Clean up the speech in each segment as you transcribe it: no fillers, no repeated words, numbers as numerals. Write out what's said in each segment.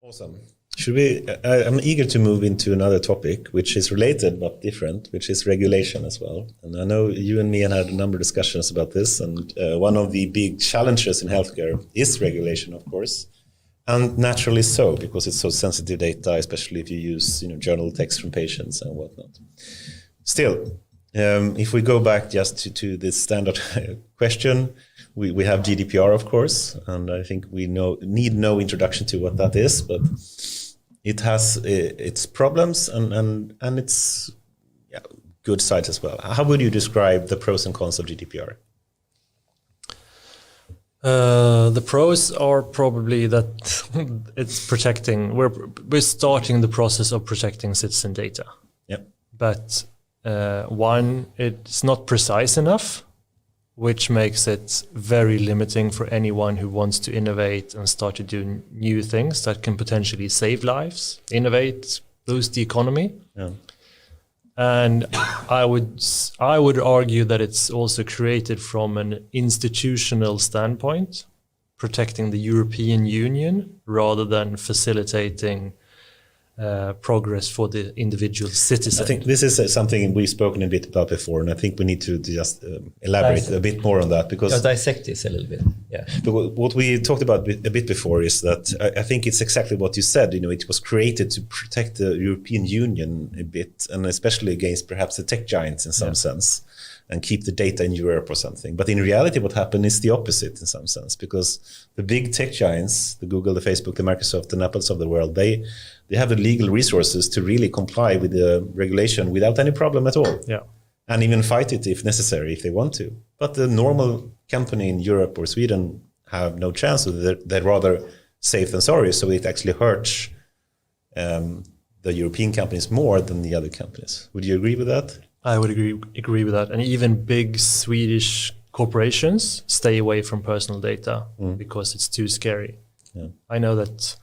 Awesome. Should we? I'm eager to move into another topic, which is related but different, which is regulation as well. And I know you and me had a number of discussions about this. And one of the big challenges in healthcare is regulation, of course, and naturally so, because it's so sensitive data, especially if you use journal text from patients and whatnot. Still, if we go back just to this standard question. We have GDPR, of course, and I think we need no introduction to what that is, but it has its problems and its good sides as well. How would you describe the pros and cons of GDPR? The pros are probably that it's protecting. We're starting the process of protecting citizen data. Yep. But one, it's not precise enough, which makes it very limiting for anyone who wants to innovate and start to do new things that can potentially save lives, innovate, boost the economy. Yeah. And I would argue that it's also created from an institutional standpoint, protecting the European Union rather than facilitating progress for the individual citizen. I think this is something we've spoken a bit about before, and I think we need to just elaborate a bit more on that, because dissect this a little bit. Yeah. But what we talked about a bit before is that I think it's exactly what you said. It was created to protect the European Union a bit, and especially against perhaps the tech giants in some sense, and keep the data in Europe or something. But in reality, what happened is the opposite in some sense, because the big tech giants, the Google, the Facebook, the Microsoft, the Apples of the world, they have the legal resources to really comply with the regulation without any problem at all. Yeah. And even fight it if necessary, if they want to. But the normal company in Europe or Sweden have no chance. So they're rather safe than sorry. So it actually hurts the European companies more than the other companies. Would you agree with that? I would agree with that. And even big Swedish corporations stay away from personal data because it's too scary. Yeah. I know that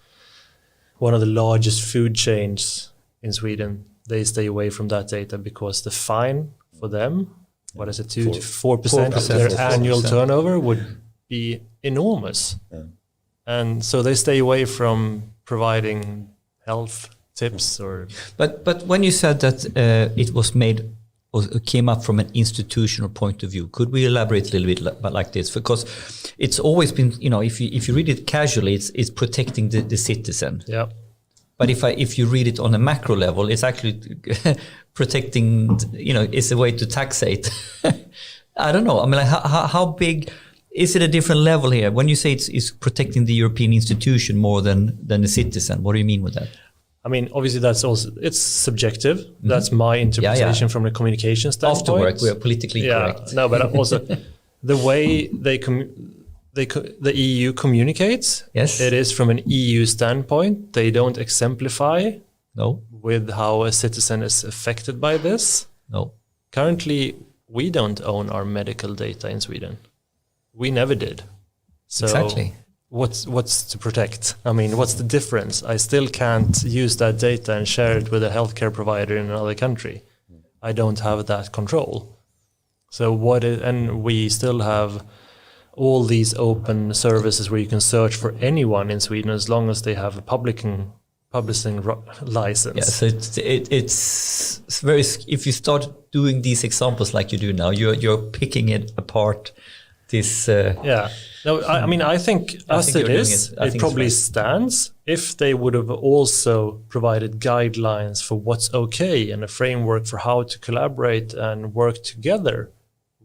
one of the largest food chains in Sweden, they stay away from that data because the fine for them, what is it, 2 to 4% of their annual turnover would be enormous. Yeah. And so they stay away from providing health tips or... But when you said that it was made or came up from an institutional point of view, could we elaborate a little bit like this? Because it's always been, if you read it casually, it's protecting the citizen. Yeah. But if you read it on a macro level, it's actually protecting, it's a way to taxate. I don't know. I mean, like how big is it? A different level here? When you say it's protecting the European institution more than the citizen, what do you mean with that? I mean, obviously it's subjective. Mm-hmm. That's my interpretation from a communication standpoint. After work, we are politically correct. No, but also the way the EU communicates, it is from an EU standpoint. They don't exemplify with how a citizen is affected by this. No. Currently, we don't own our medical data in Sweden. We never did. So exactly. What's to protect? I mean, what's the difference? I still can't use that data and share it with a healthcare provider in another country. I don't have that control. So and we still have all these open services where you can search for anyone in Sweden as long as they have a publishing license. Yeah, so it's very. If you start doing these examples like you do now, you're picking it apart. This. No, I mean, I think it probably stands if they would have also provided guidelines for what's okay and a framework for how to collaborate and work together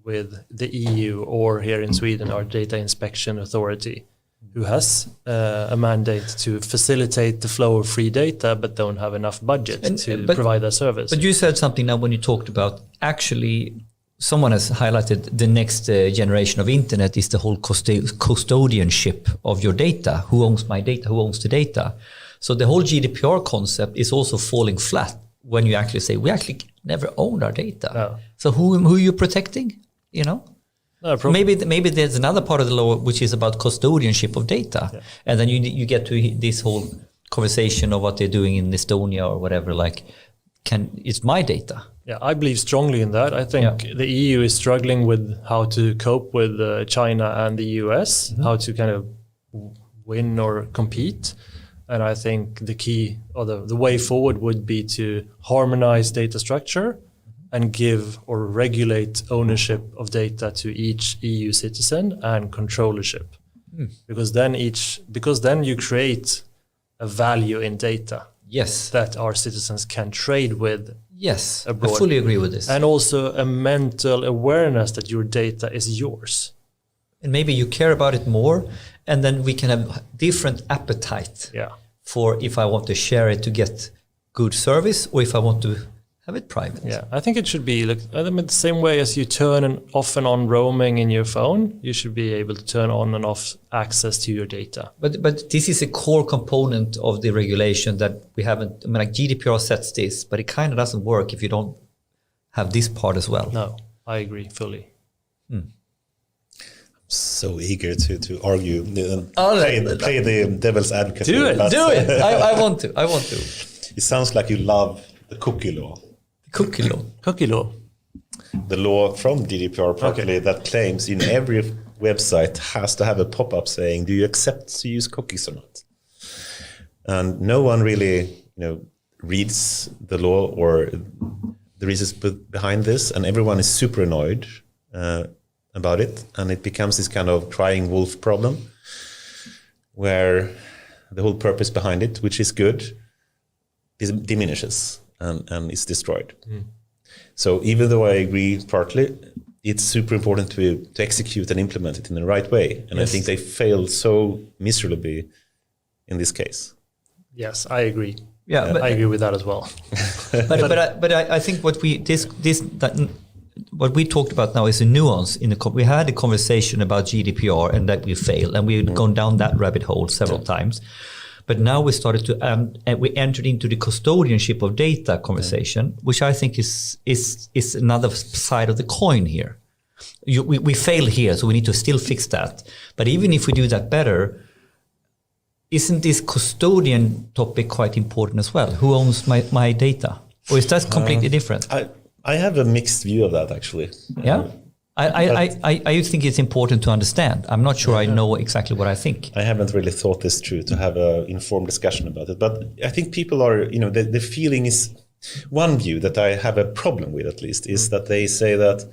with the EU, or here in Sweden, our data inspection authority, who has a mandate to facilitate the flow of free data, but don't have enough budget to provide that service. But you said something now when you talked about actually. Someone has highlighted the next generation of internet is the whole custodianship of your data. Who owns my data? Who owns the data? So the whole GDPR concept is also falling flat when you actually say we actually never own our data. No. So who are you protecting? No, maybe there's another part of the law which is about custodianship of data, and then you get to this whole conversation of what they're doing in Estonia or whatever. Like, it's my data. Yeah, I believe strongly in that. I think the EU is struggling with how to cope with China and the US, how to kind of win or compete. And I think the key or the way forward would be to harmonize data structure and give or regulate ownership of data to each EU citizen and controllership. Because then you create a value in data. Yes. That our citizens can trade with. Yes, abroad. I fully agree with this. And also a mental awareness that your data is yours. And maybe you care about it more, and then we can have different appetite for if I want to share it to get good service or if I want to have it private. Yeah, I think it should be the same way as you turn off and on roaming in your phone, you should be able to turn on and off access to your data. But this is a core component of the regulation that we haven't, I mean, like GDPR sets this, but it kind of doesn't work if you don't have this part as well. No, I agree fully. So eager to argue, play the devil's advocate. Do it. I want to. It sounds like you love the cookie law. Cookie law. The law from GDPR properly that claims in every website has to have a pop-up saying, do you accept to use cookies or not? And no one really, reads the law or the reasons behind this, and everyone is super annoyed about it, and it becomes this kind of crying wolf problem where the whole purpose behind it, which is good, diminishes and is destroyed. So even though I agree partly, it's super important to execute and implement it in the right way. And I think they failed so miserably in this case. Yes, I agree. Yeah, I agree with that as well. but I think what we talked about now is a nuance. We had a conversation about GDPR and that we failed, and we've gone down that rabbit hole several times. But now we started to, we entered into the custodianship of data conversation, which I think is another side of the coin here. We failed here, so we need to still fix that. But even if we do that better, isn't this custodian topic quite important as well? Who owns my data? Or is that completely different? I have a mixed view of that, actually. Yeah? I think it's important to understand. I'm not sure I know exactly what I think. I haven't really thought this through to have an informed discussion about it. But I think people are, the feeling is, one view that I have a problem with at least, is that they say that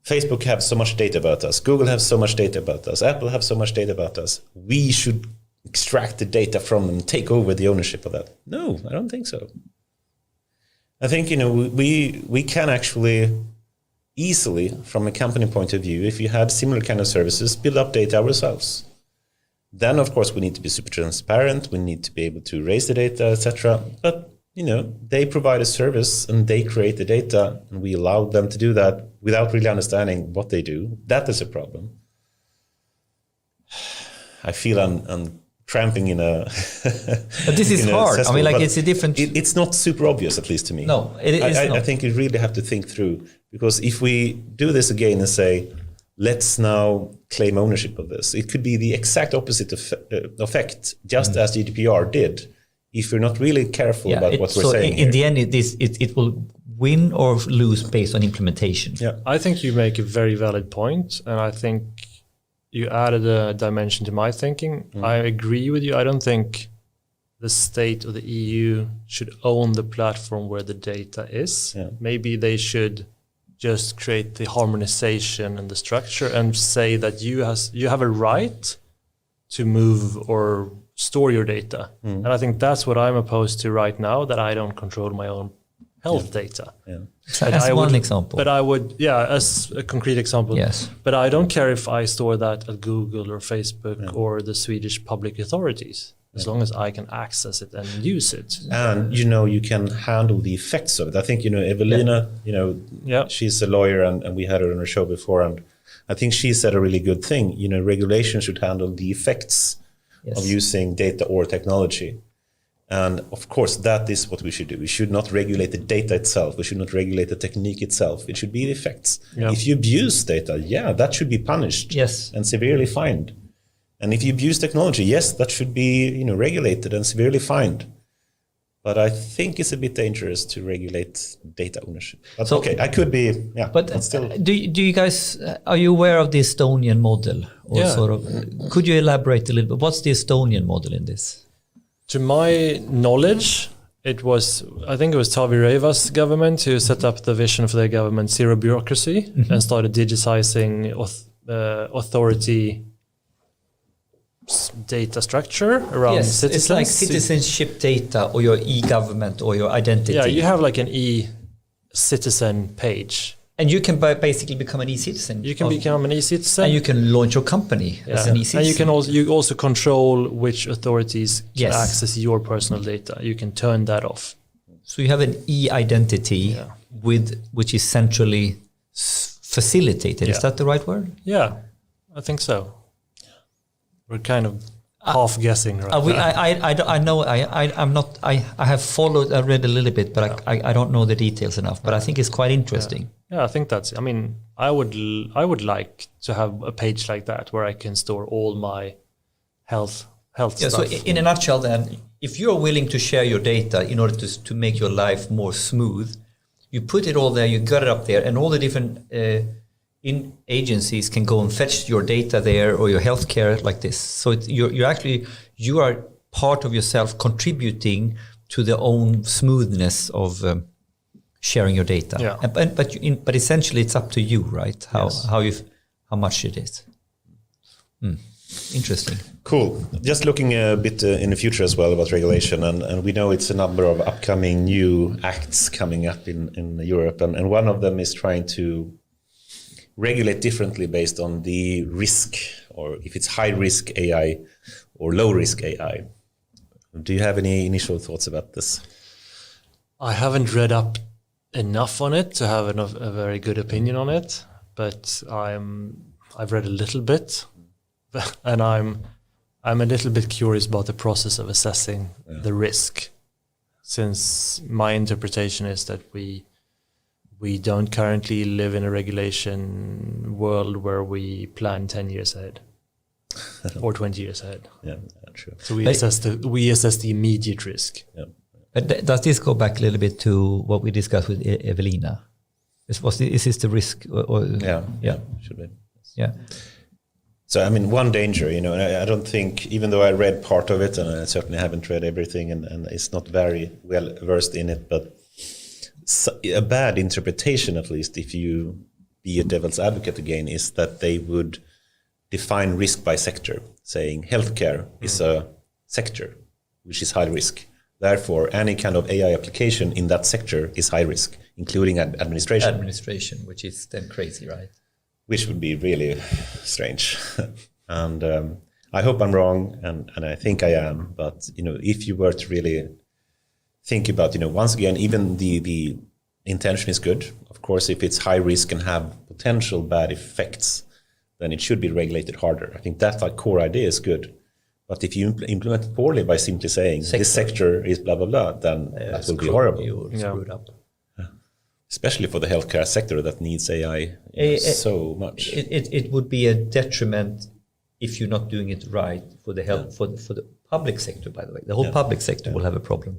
Facebook have so much data about us, Google have so much data about us, Apple have so much data about us. We should extract the data from them, take over the ownership of that. No, I don't think so. I think, we can actually easily, from a company point of view, if you had similar kind of services, build up data ourselves. Then, of course, we need to be super transparent. We need to be able to raise the data, etc. But, they provide a service and they create the data, and we allow them to do that without really understanding what they do. That is a problem. I feel I'm tramping in a... But this is hard. I mean, it's a different... It's not super obvious, at least to me. No, it is not. I think you really have to think through, because if we do this again and say, let's now claim ownership of this, it could be the exact opposite effect, just as GDPR did, if we're not really careful about what we're saying. In the end, it will win or lose based on implementation. Yeah, I think you make a very valid point, and I think you added a dimension to my thinking. I agree with you. I don't think the state or the EU should own the platform where the data is. Yeah. Maybe they should just create the harmonization and the structure and say that you have a right to move or store your data. And I think that's what I'm opposed to right now, that I don't control my own health data. Yeah. That's one example. But I would, as a concrete example. Yes. But I don't care if I store that at Google or Facebook or the Swedish public authorities, as long as I can access it and use it. And, you can handle the effects of it. I think, Evelina, she's a lawyer and we had her on our show before. And I think she said a really good thing. Regulation should handle the effects of using data or technology. And of course, that is what we should do. We should not regulate the data itself. We should not regulate the technique itself. It should be the effects. Yeah. If you abuse data, that should be punished and severely fined. And if you abuse technology, that should be regulated and severely fined. But I think it's a bit dangerous to regulate data ownership. But I could be, But still. Do you guys, are you aware of the Estonian model? Or sort of, could you elaborate a little bit? What's the Estonian model in this? To my knowledge, I think it was Tavi Reiva's government who set up the vision for their government, zero bureaucracy, and started digitizing authority data structure around citizens. It's like citizenship data or your e-government or your identity. Yeah, you have like an e-citizen page. And you can basically become an e-citizen. You can become an e-citizen. And you can launch your company as an e-citizen. And you also control which authorities can access your personal data. You can turn that off. So you have an e-identity which is centrally facilitated. Is that the right word? Yeah, I think so. We're kind of half guessing, right? I know. I'm not. I have followed. I read a little bit, but I don't know the details enough. But I think it's quite interesting. Yeah, I think that's. I mean, I would like to have a page like that where I can store all my health stuff. So in a nutshell, then, if you're willing to share your data in order to make your life more smooth, you put it all there. You got it up there, and all the different agencies can go and fetch your data there or your healthcare like this. So you are part of yourself contributing to the own smoothness of sharing your data. Yeah. But essentially it's up to you, right? How much it is. Interesting. Cool. Just looking a bit in the future as well about regulation, and we know it's a number of upcoming new acts coming up in Europe, and one of them is trying to regulate differently based on the risk, or if it's high risk AI or low risk AI. Do you have any initial thoughts about this? I haven't read up enough on it to have a very good opinion on it, but I've read a little bit, and I'm a little bit curious about the process of assessing the risk, since my interpretation is that we don't currently live in a regulation world where we plan 10 years ahead or 20 years ahead. Yeah, true. So we assess the immediate risk. Yeah. But does this go back a little bit to what we discussed with Evelina? Is this the risk? Yeah, should be. Yeah. So, I mean, one danger, and I don't think, even though I read part of it, and I certainly haven't read everything, and it's not very well versed in it, but a bad interpretation, at least, if you be a devil's advocate again, is that they would define risk by sector, saying healthcare is a sector which is high risk. Therefore, any kind of AI application in that sector is high risk, including administration. Administration, which is then crazy, right? Which would be really strange. And I hope I'm wrong, and I think I am. But, if you were to really think about, once again, even the intention is good. Of course, if it's high risk and have potential bad effects, then it should be regulated harder. I think that core idea is good. But if you implement it poorly by simply saying this sector is blah, blah, blah, then that will be horrible. You're screwed up. Especially for the healthcare sector that needs AI so much. It would be a detriment if you're not doing it right for the health, for the public sector, by the way. The whole public sector will have a problem.